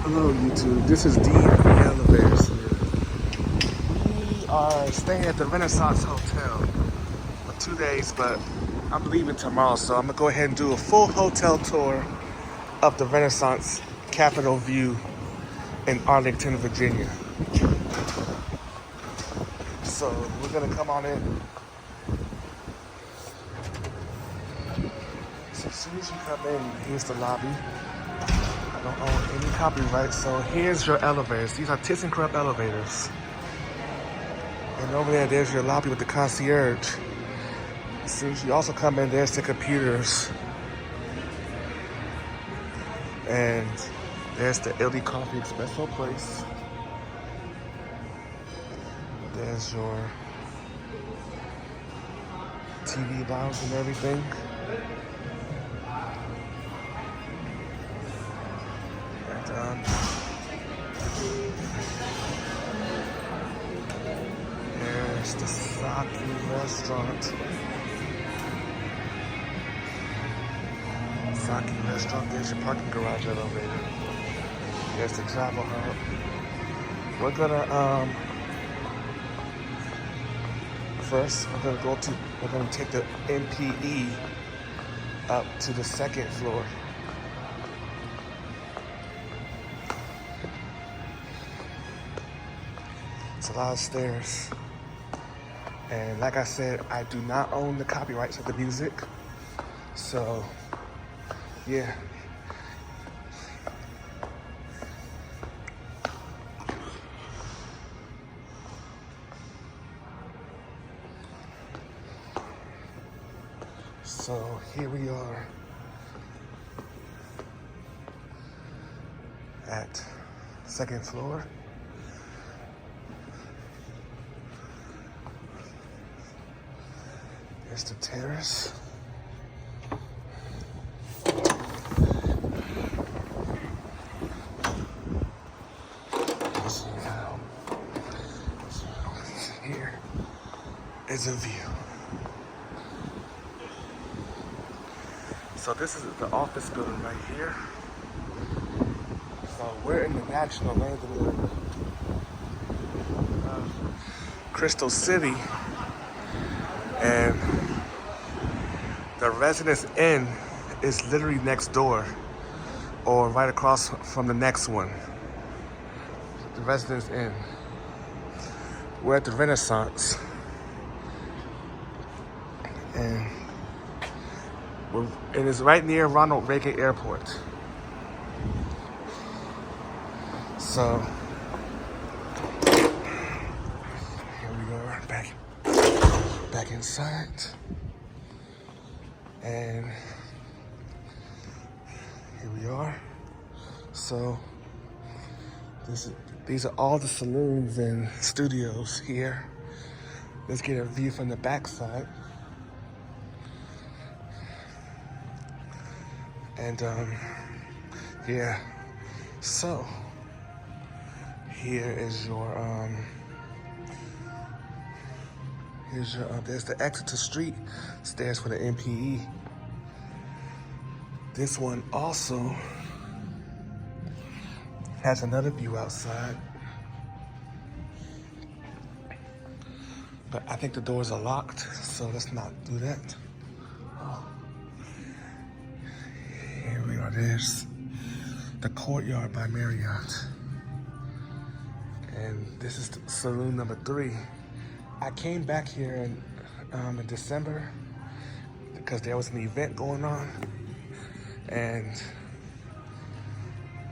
Hello YouTube, this is Dean of the Elevators here. We are staying at the Renaissance Hotel for 2 days, but I'm leaving tomorrow, so I'm gonna go ahead and do a full hotel tour of the Renaissance Capitol View in Arlington, Virginia. So we're gonna come on in. So as soon as you come in, here's the lobby. I don't own any copyright, so here's your elevators. These are ThyssenKrupp elevators. And over there, there's your lobby with the concierge. As soon as you also come in, there's the computers. And there's the Illy Coffee Espresso place. There's your TV lounge and everything. And there's the Sake restaurant. Sake restaurant, there's your parking garage elevator. There's the travel hub. We're gonna first we're gonna take the MPE up to the second floor. It's a lot of stairs. And like I said, I do not own the copyrights of the music. So yeah. So here we are at second floor. There's the terrace. Here is a view. So this is the office building right here. So we're in the national landing of Crystal City, and the Residence Inn is literally next door, or right across from the next one. The Residence Inn. We're at the Renaissance, and it is right near Ronald Reagan Airport. So here we are, back inside, and here we are. So these are all the saloons and studios here. Let's get a view from the back side. And yeah, so here is your there's the exit to street stairs for the MPE. This one also has another view outside, but I think the doors are locked, so let's not do that. Here we are, there's the Courtyard by Marriott. And this is saloon number 3. I came back here in December because there was an event going on, and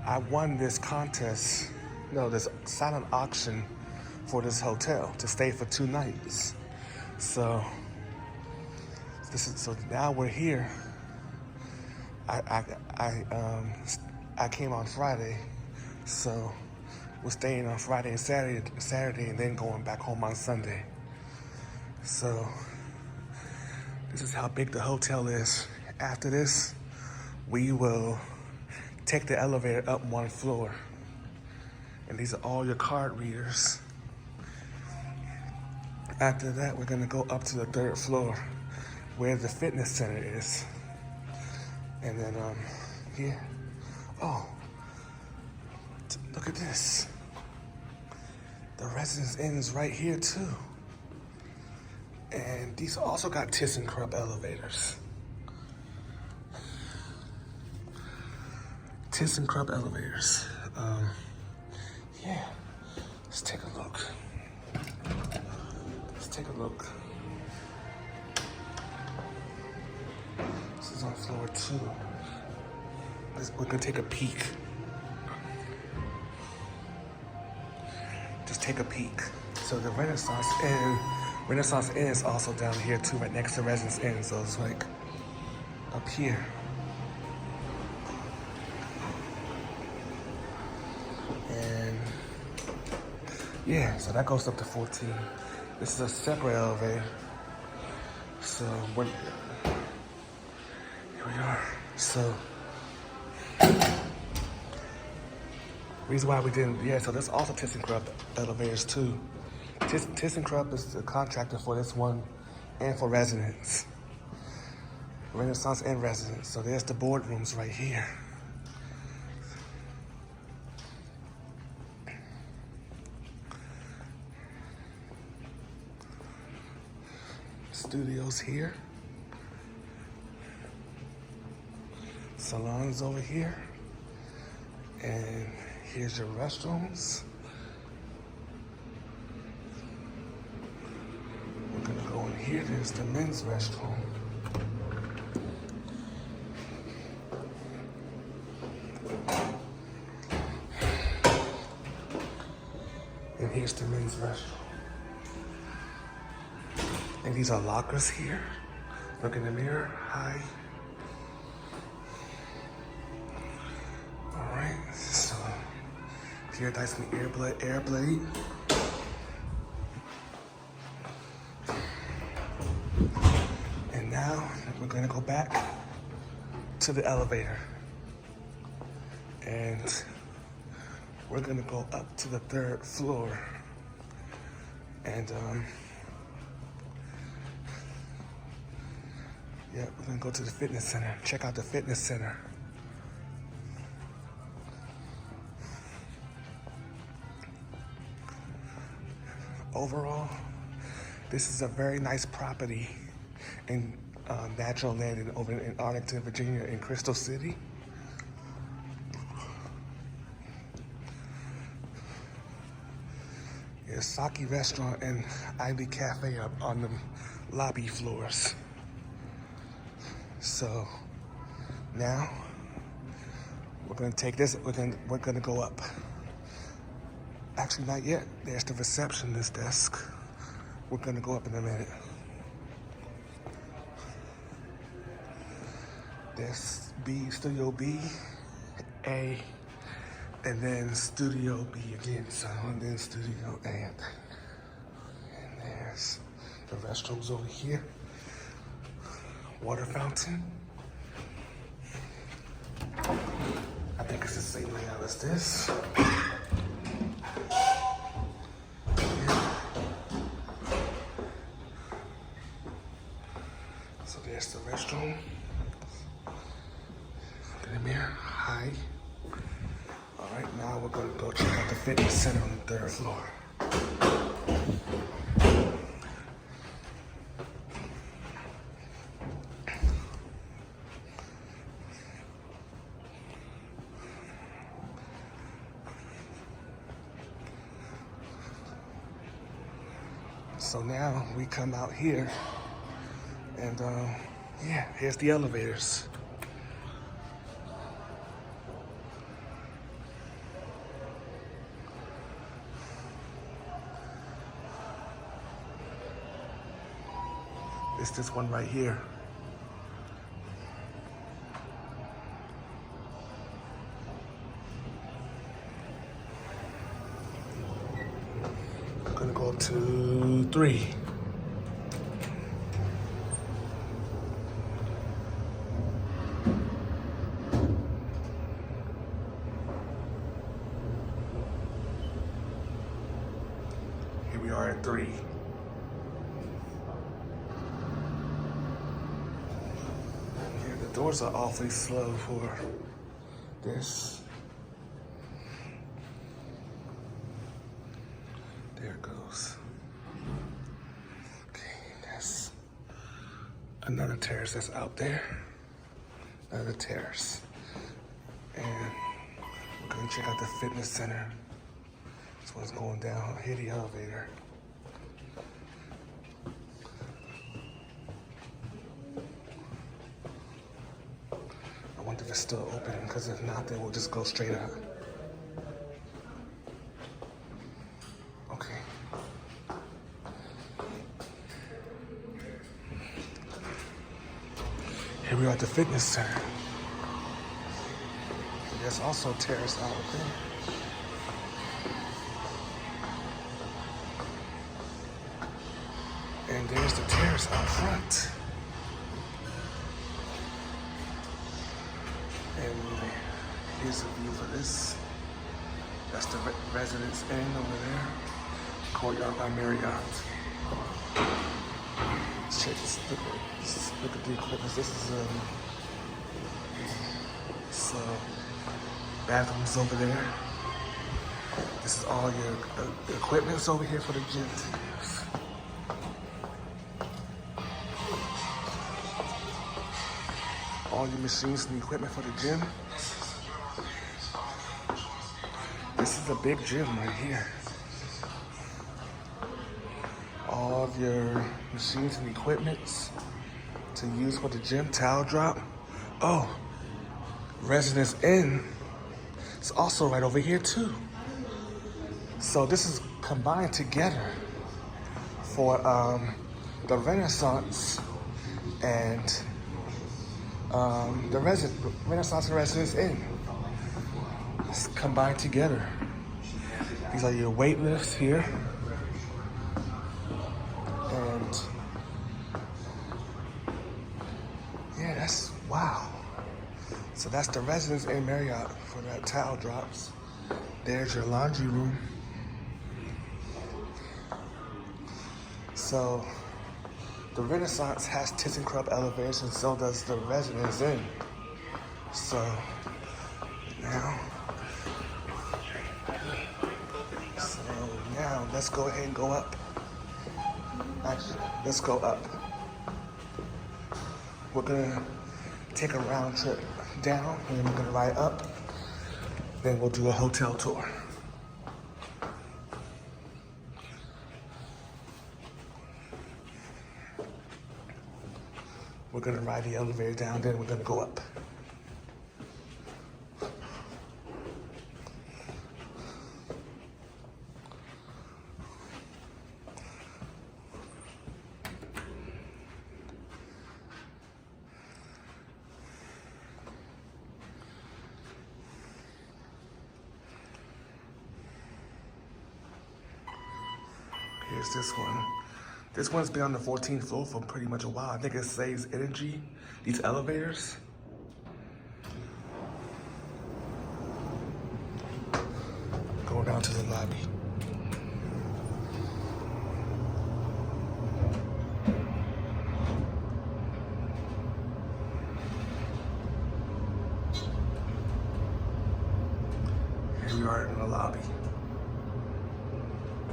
I won this this silent auction for this hotel to stay for 2 nights. So now we're here. I came on Friday, so we're staying on Friday and Saturday, and then going back home on Sunday. So this is how big the hotel is. After this, we will take the elevator up 1 floor, and these are all your card readers. After that, we're gonna go up to the 3rd floor where the fitness center is. And then, yeah. Oh, Look at this. The Residence Inn is right here too. And these also got ThyssenKrupp elevators. ThyssenKrupp elevators. Yeah, let's take a look. Let's take a look. This is on floor 2. We're gonna take a peek. Just take a peek. So the Renaissance Inn is also down here too, right next to Residence Inn. So it's like up here. And yeah, so that goes up to 14. This is a separate elevator. So here we are. So reason why we didn't, so there's also ThyssenKrupp elevators too. ThyssenKrupp is the contractor for this one and for Residence. Renaissance and Residence. So there's the boardrooms right here. Studios here. Salons over here. And here's your restrooms. We're gonna go in here. There's the men's restroom. And here's the men's restroom. And these are lockers here. Look in the mirror. Hi. All right. So here, Dyson Airblade. And now we're gonna go back to the elevator. And we're gonna go up to the 3rd floor. And yeah, we're gonna go to the fitness center. Check out the fitness center. Overall, this is a very nice property in natural land over in Arlington, Virginia, in Crystal City. There's Sake Restaurant and Ivy Cafe up on the lobby floors. So now we're gonna take this. We're gonna go up. Actually, not yet. There's the receptionist desk. We're gonna go up in a minute. There's Studio B, A, and then Studio B again. So and then Studio A. And there's the restrooms over here. Water fountain. I think it's the same layout as this. So there's the restroom. Look in the mirror. Hi. All right, now we're gonna go check out the fitness center on the 3rd floor. So now we come out here and yeah, here's the elevators. It's this one right here. I'm gonna go up to 3. Here we are at 3. Doors are awfully slow for this. goes. Okay, that's another terrace that's out there. Another terrace. And we're gonna check out the fitness center. This one's going down. Hit the elevator. I wonder if it's still open, because if not, then we'll just go straight up. Okay. Here we are at the fitness center. There's also a terrace out there. And there's the terrace out front. And here's a view for this. That's the Residence Inn over there. Courtyard by Marriott. Let's check this. Look at the equipment. This is bathrooms over there. This is all your equipment's over here for the gym to use. All your machines and equipment for the gym. This is a big gym right here. All of your machines and equipments to use for the gym. Towel drop. Oh, Residence Inn. It's also right over here too. So this is combined together for the Renaissance and the Renaissance and Residence Inn. It's combined together. These are your weight lifts here. And yeah, that's wow. So that's the Residence Inn Marriott for that towel drops. There's your laundry room. So the Renaissance has ThyssenKrupp elevators, and so does the Residence Inn. So now let's go ahead and go up. Actually, let's go up. We're gonna take a round trip down, and then we're gonna ride up. Then we'll do a hotel tour. We're gonna ride the elevator down, then we're gonna go up. Here's this one. This one's been on the 14th floor for pretty much a while. I think it saves energy, these elevators. Going down to the lobby. Here we are in the lobby.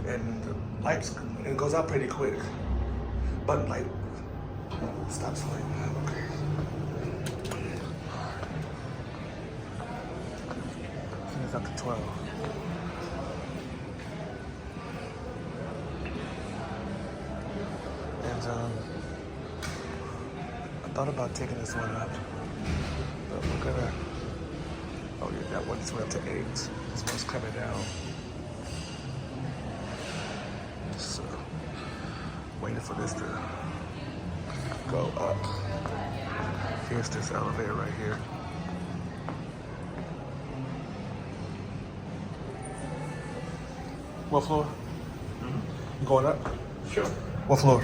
And the lights, it goes out pretty quick. Button light, stops light, okay. I think it's up to 12. And I thought about taking this one up, but we're gonna, oh yeah, that one just went up to 8. This one's coming down. So, waiting for this to go up. Here's this elevator right here. What floor? Mm-hmm. You going up? Sure. What floor?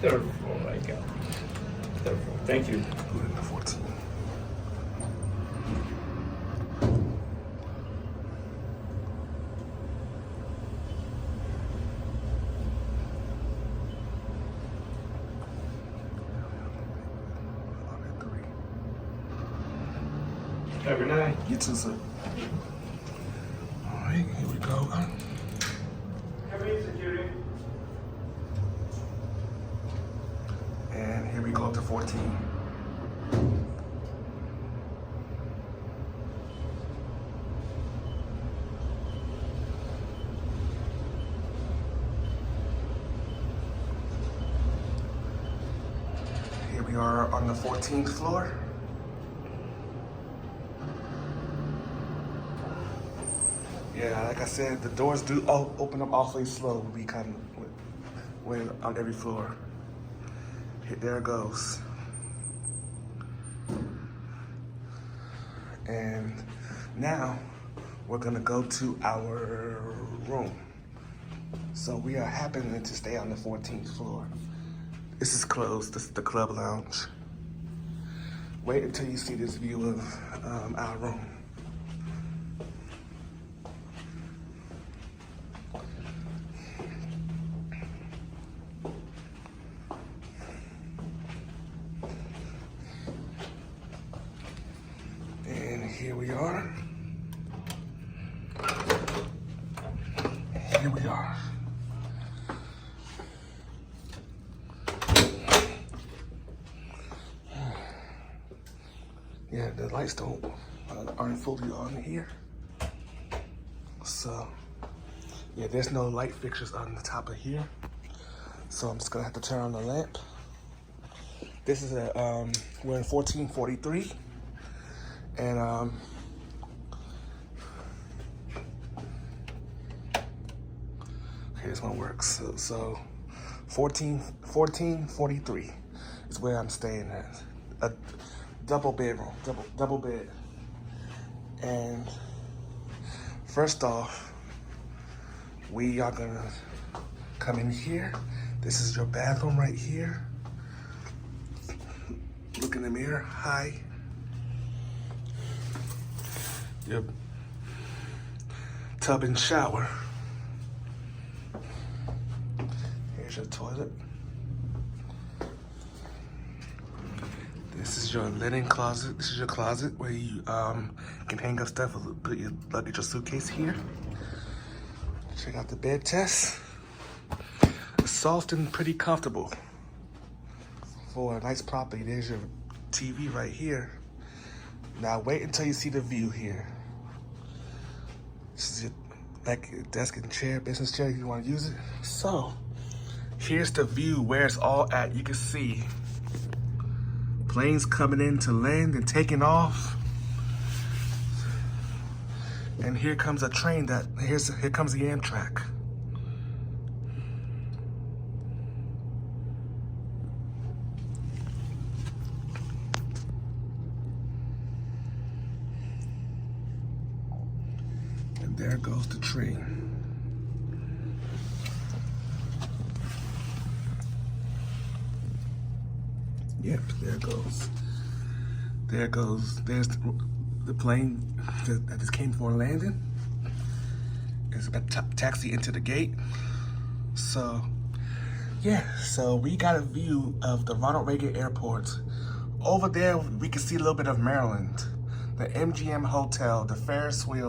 3rd floor, I got. 3rd floor. Thank you. Put it in the 14. Have a good night. You too, sir. All right, here we go. Have a security. are on the 14th floor. Yeah, like I said, the doors do open up awfully slow. We kind of when on every floor. There it goes. And now we're gonna go to our room. So we are happening to stay on the 14th floor. This is closed. This is the club lounge. Wait until you see this view of our room. And here we are. Here we are. Yeah, the lights aren't fully on here. So, yeah, there's no light fixtures on the top of here. So I'm just gonna have to turn on the lamp. This is we're in 1443. And okay, this one works. So 1443 is where I'm staying at. A double bedroom, double bed. And first off, we are gonna come in here. This is your bathroom right here. Look in the mirror. Hi. Your tub and shower. Here's your toilet. This is your linen closet. This is your closet where you can hang up stuff, put your luggage or suitcase here. Check out the bed test. It's soft and pretty comfortable for a nice property. There's your TV right here. Now wait until you see the view here. This is your desk and chair, business chair if you want to use it. So here's the view where it's all at. You can see planes coming in to land and taking off. And here comes a train here comes the Amtrak. And there goes the train. Yep, there it goes. There it goes. There's the plane that just came for a landing. It's about to taxi into the gate. So, yeah, so we got a view of the Ronald Reagan Airport. Over there, we can see a little bit of Maryland, the MGM Hotel, the Ferris wheel.